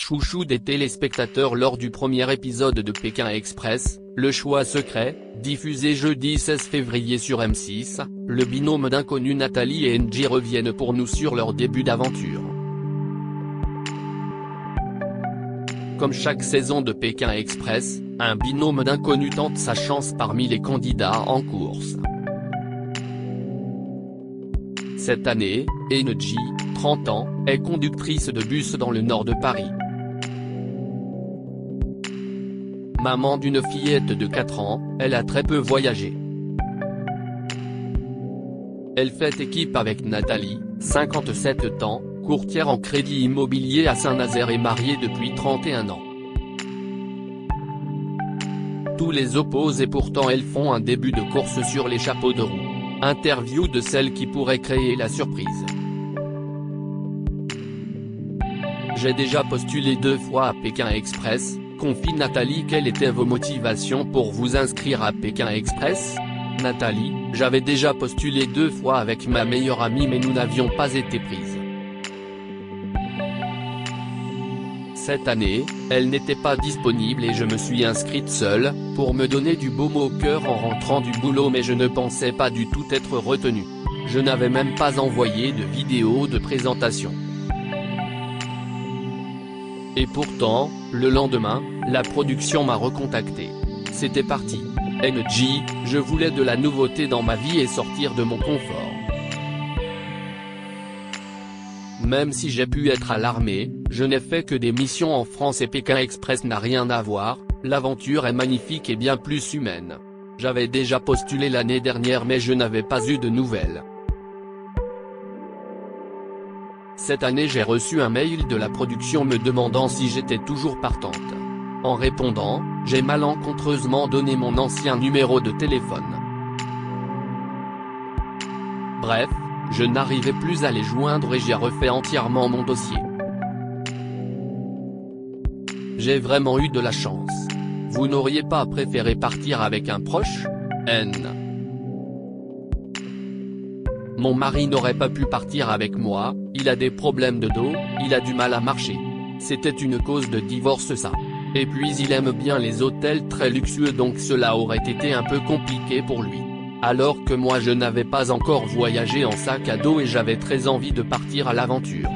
chouchou des téléspectateurs lors du premier épisode de Pékin Express, Le Choix Secret, diffusé jeudi 16 février sur M6, le binôme d'inconnus Nathalie et N'Jie reviennent pour nous sur leur début d'aventure. Comme chaque saison de Pékin Express, un binôme d'inconnus tente sa chance parmi les candidats en course. Cette année, N'Jie, 30 ans, est conductrice de bus dans le nord de Paris. Maman d'une fillette de 4 ans, elle a très peu voyagé. Elle fait équipe avec Nathalie, 57 ans, courtière en crédit immobilier à Saint-Nazaire et mariée depuis 31 ans. Tous les opposent et pourtant elles font un début de course sur les chapeaux de roue. Interview de celle qui pourrait créer la surprise. J'ai déjà postulé 2 fois à Pékin Express, confie Nathalie. Quelles étaient vos motivations pour vous inscrire à Pékin Express? Nathalie, j'avais déjà postulé 2 fois avec ma meilleure amie mais nous n'avions pas été prises. Cette année, elle n'était pas disponible et je me suis inscrite seule, pour me donner du baume au cœur en rentrant du boulot, mais je ne pensais pas du tout être retenue. Je n'avais même pas envoyé de vidéo de présentation. Et pourtant, le lendemain, la production m'a recontacté. C'était parti. N'Jie, je voulais de la nouveauté dans ma vie et sortir de mon confort. Même si j'ai pu être à l'armée, je n'ai fait que des missions en France et Pékin Express n'a rien à voir, l'aventure est magnifique et bien plus humaine. J'avais déjà postulé l'année dernière mais je n'avais pas eu de nouvelles. Cette année j'ai reçu un mail de la production me demandant si j'étais toujours partante. En répondant, j'ai malencontreusement donné mon ancien numéro de téléphone. Bref, je n'arrivais plus à les joindre et j'ai refait entièrement mon dossier. J'ai vraiment eu de la chance. Vous n'auriez pas préféré partir avec un proche? N. Mon mari n'aurait pas pu partir avec moi, il a des problèmes de dos, il a du mal à marcher. C'était une cause de divorce ça. Et puis il aime bien les hôtels très luxueux donc cela aurait été un peu compliqué pour lui. Alors que moi je n'avais pas encore voyagé en sac à dos et j'avais très envie de partir à l'aventure.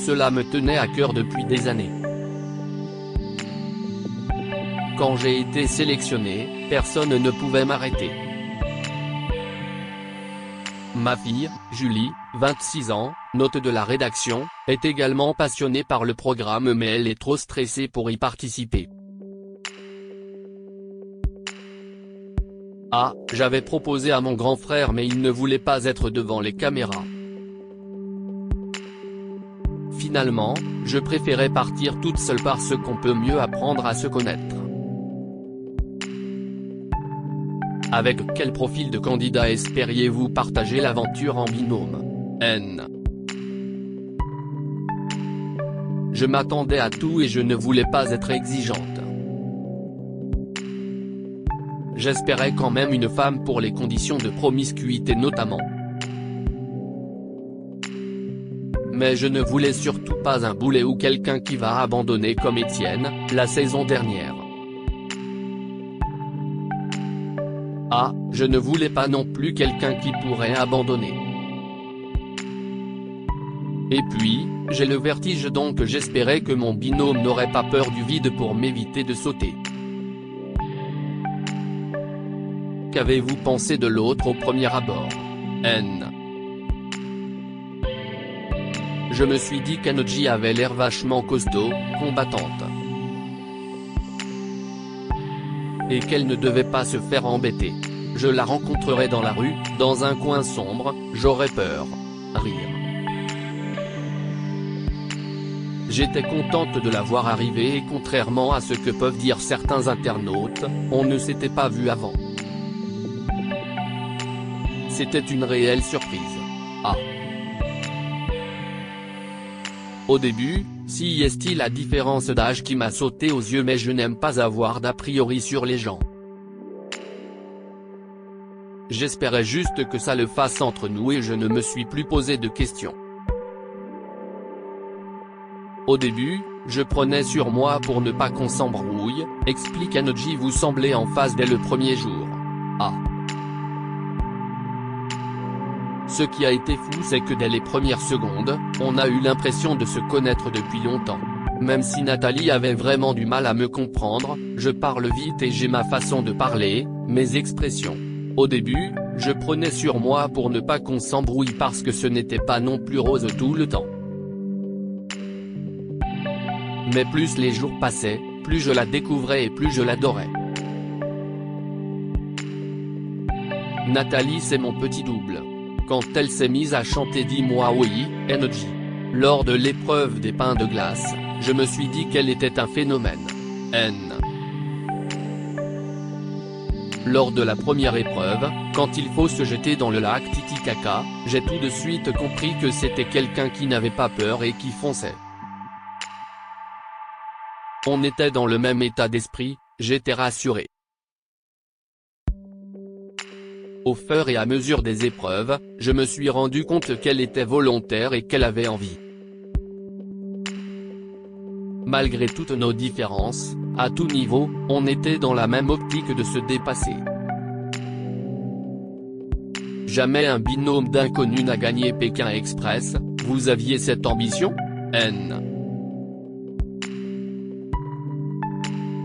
Cela me tenait à cœur depuis des années. Quand j'ai été sélectionné, personne ne pouvait m'arrêter. Ma fille, Julie, 26 ans, note de la rédaction, est également passionnée par le programme mais elle est trop stressée pour y participer. Ah, j'avais proposé à mon grand frère mais il ne voulait pas être devant les caméras. Finalement, je préférais partir toute seule parce qu'on peut mieux apprendre à se connaître. Avec quel profil de candidat espériez-vous partager l'aventure en binôme? N. Je m'attendais à tout et je ne voulais pas être exigeante. J'espérais quand même une femme pour les conditions de promiscuité notamment. Mais je ne voulais surtout pas un boulet ou quelqu'un qui va abandonner comme Étienne, la saison dernière. Ah, je ne voulais pas non plus quelqu'un qui pourrait abandonner. Et puis, j'ai le vertige donc j'espérais que mon binôme n'aurait pas peur du vide pour m'éviter de sauter. Qu'avez-vous pensé de l'autre au premier abord? N. Je me suis dit qu'N'Jie avait l'air vachement costaud, combattante. Et qu'elle ne devait pas se faire embêter. Je la rencontrerais dans la rue, dans un coin sombre, j'aurais peur. Rire. J'étais contente de la voir arriver et contrairement à ce que peuvent dire certains internautes, on ne s'était pas vu avant. C'était une réelle surprise. Ah. Au début, si est-il la différence d'âge qui m'a sauté aux yeux mais je n'aime pas avoir d'a priori sur les gens. J'espérais juste que ça le fasse entre nous et je ne me suis plus posé de questions. Au début, je prenais sur moi pour ne pas qu'on s'embrouille, explique Energy. Vous semblez en phase dès le premier jour. Ah. Ce qui a été fou, c'est que dès les premières secondes, on a eu l'impression de se connaître depuis longtemps. Même si Nathalie avait vraiment du mal à me comprendre, je parle vite et j'ai ma façon de parler, mes expressions. Au début, je prenais sur moi pour ne pas qu'on s'embrouille parce que ce n'était pas non plus rose tout le temps. Mais plus les jours passaient, plus je la découvrais et plus je l'adorais. Nathalie, c'est mon petit double. Quand elle s'est mise à chanter Dis-moi oui, Energy, lors de l'épreuve des pains de glace, je me suis dit qu'elle était un phénomène. Lors de la première épreuve, quand il faut se jeter dans le lac Titicaca, j'ai tout de suite compris que c'était quelqu'un qui n'avait pas peur et qui fonçait. On était dans le même état d'esprit, j'étais rassuré. Au fur et à mesure des épreuves, je me suis rendu compte qu'elle était volontaire et qu'elle avait envie. Malgré toutes nos différences, à tout niveau, on était dans la même optique de se dépasser. Jamais un binôme d'inconnus n'a gagné Pékin Express, vous aviez cette ambition?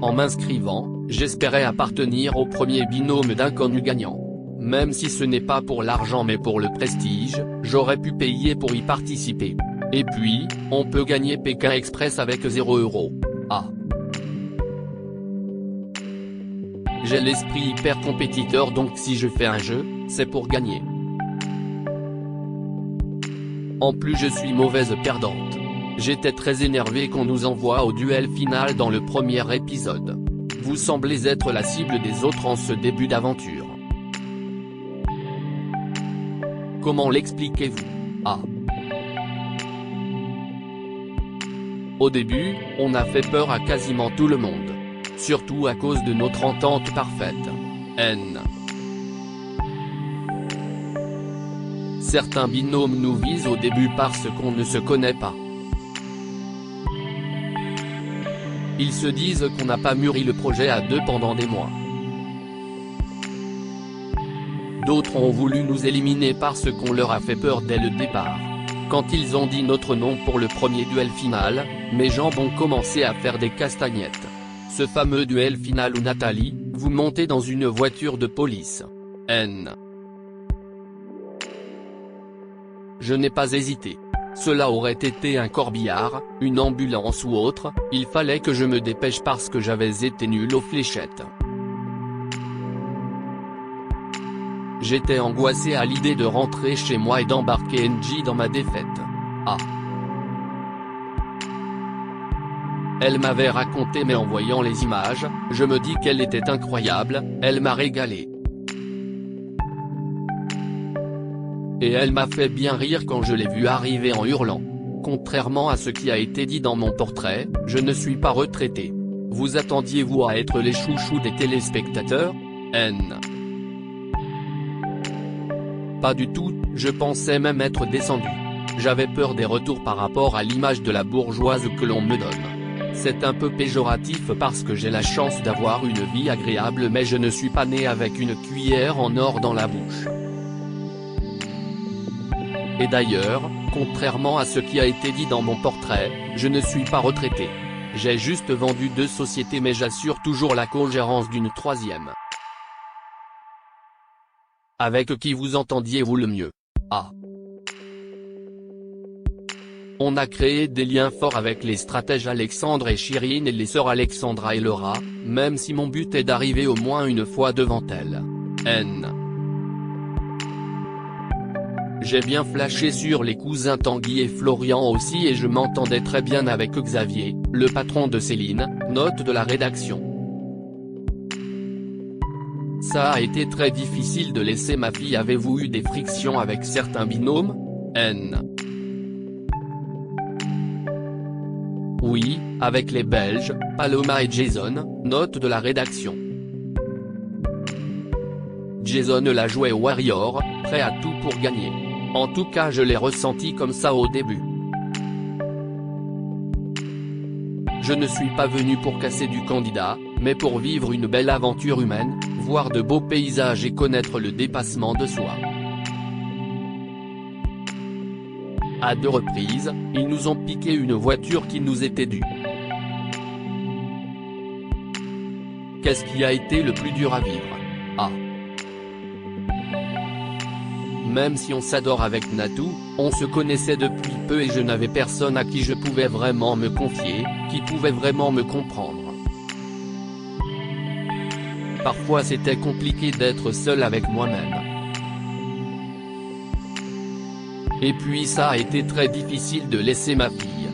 En m'inscrivant, j'espérais appartenir au premier binôme d'inconnus gagnants. Même si ce n'est pas pour l'argent mais pour le prestige, j'aurais pu payer pour y participer. Et puis, on peut gagner Pékin Express avec 0 €. Ah. J'ai l'esprit hyper compétiteur, donc si je fais un jeu, c'est pour gagner. En plus je suis mauvaise perdante. J'étais très énervé qu'on nous envoie au duel final dans le premier épisode. Vous semblez être la cible des autres en ce début d'aventure. Comment l'expliquez-vous? Ah. Au début, on a fait peur à quasiment tout le monde. Surtout à cause de notre entente parfaite. Certains binômes nous visent au début parce qu'on ne se connaît pas. Ils se disent qu'on n'a pas mûri le projet à deux pendant des mois. D'autres ont voulu nous éliminer parce qu'on leur a fait peur dès le départ. Quand ils ont dit notre nom pour le premier duel final, mes jambes ont commencé à faire des castagnettes. Ce fameux duel final où Nathalie, vous montez dans une voiture de police. Je n'ai pas hésité. Cela aurait été un corbillard, une ambulance ou autre, il fallait que je me dépêche parce que j'avais été nul aux fléchettes. J'étais angoissé à l'idée de rentrer chez moi et d'embarquer NJ dans ma défaite. Ah. Elle m'avait raconté, mais en voyant les images, je me dis qu'elle était incroyable, elle m'a régalé. Et elle m'a fait bien rire quand je l'ai vue arriver en hurlant. Contrairement à ce qui a été dit dans mon portrait, je ne suis pas retraité. Vous attendiez-vous à être les chouchous des téléspectateurs? Pas du tout, je pensais même être descendu. J'avais peur des retours par rapport à l'image de la bourgeoise que l'on me donne. C'est un peu péjoratif parce que j'ai la chance d'avoir une vie agréable, mais je ne suis pas né avec une cuillère en or dans la bouche. Et d'ailleurs, contrairement à ce qui a été dit dans mon portrait, je ne suis pas retraité. J'ai juste vendu 2 sociétés, mais j'assure toujours la co-gérance d'une 3e. Avec qui vous entendiez-vous le mieux? Ah. On a créé des liens forts avec les stratèges Alexandre et Chirine et les sœurs Alexandra et Laura, même si mon but est d'arriver au moins une fois devant elles. J'ai bien flashé sur les cousins Tanguy et Florian aussi, et je m'entendais très bien avec Xavier, le patron de Céline, note de la rédaction. Ça a été très difficile de laisser ma fille. Avez-vous eu des frictions avec certains binômes? Oui, avec les Belges, Paloma et Jason, note de la rédaction. Jason la jouait Warrior, prêt à tout pour gagner. En tout cas je l'ai ressenti comme ça au début. Je ne suis pas venu pour casser du candidat, mais pour vivre une belle aventure humaine, voir de beaux paysages et connaître le dépassement de soi. À 2 reprises, ils nous ont piqué une voiture qui nous était due. Qu'est-ce qui a été le plus dur à vivre? Ah. Même si on s'adore avec Natou, on se connaissait depuis peu et je n'avais personne à qui je pouvais vraiment me confier, qui pouvait vraiment me comprendre. Parfois c'était compliqué d'être seul avec moi-même. Et puis ça a été très difficile de laisser ma fille.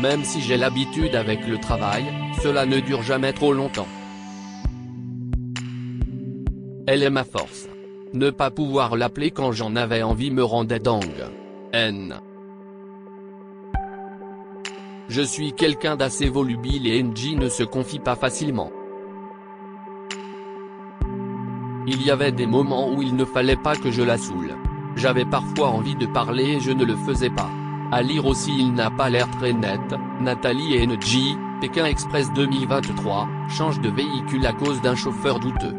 Même si j'ai l'habitude avec le travail, cela ne dure jamais trop longtemps. Elle est ma force. Ne pas pouvoir l'appeler quand j'en avais envie me rendait dingue. Je suis quelqu'un d'assez volubile et NJ ne se confie pas facilement. Il y avait des moments où il ne fallait pas que je la saoule. J'avais parfois envie de parler et je ne le faisais pas. À lire aussi il n'a pas l'air très net, Nathalie et NJ, Pékin Express 2023, change de véhicule à cause d'un chauffeur douteux.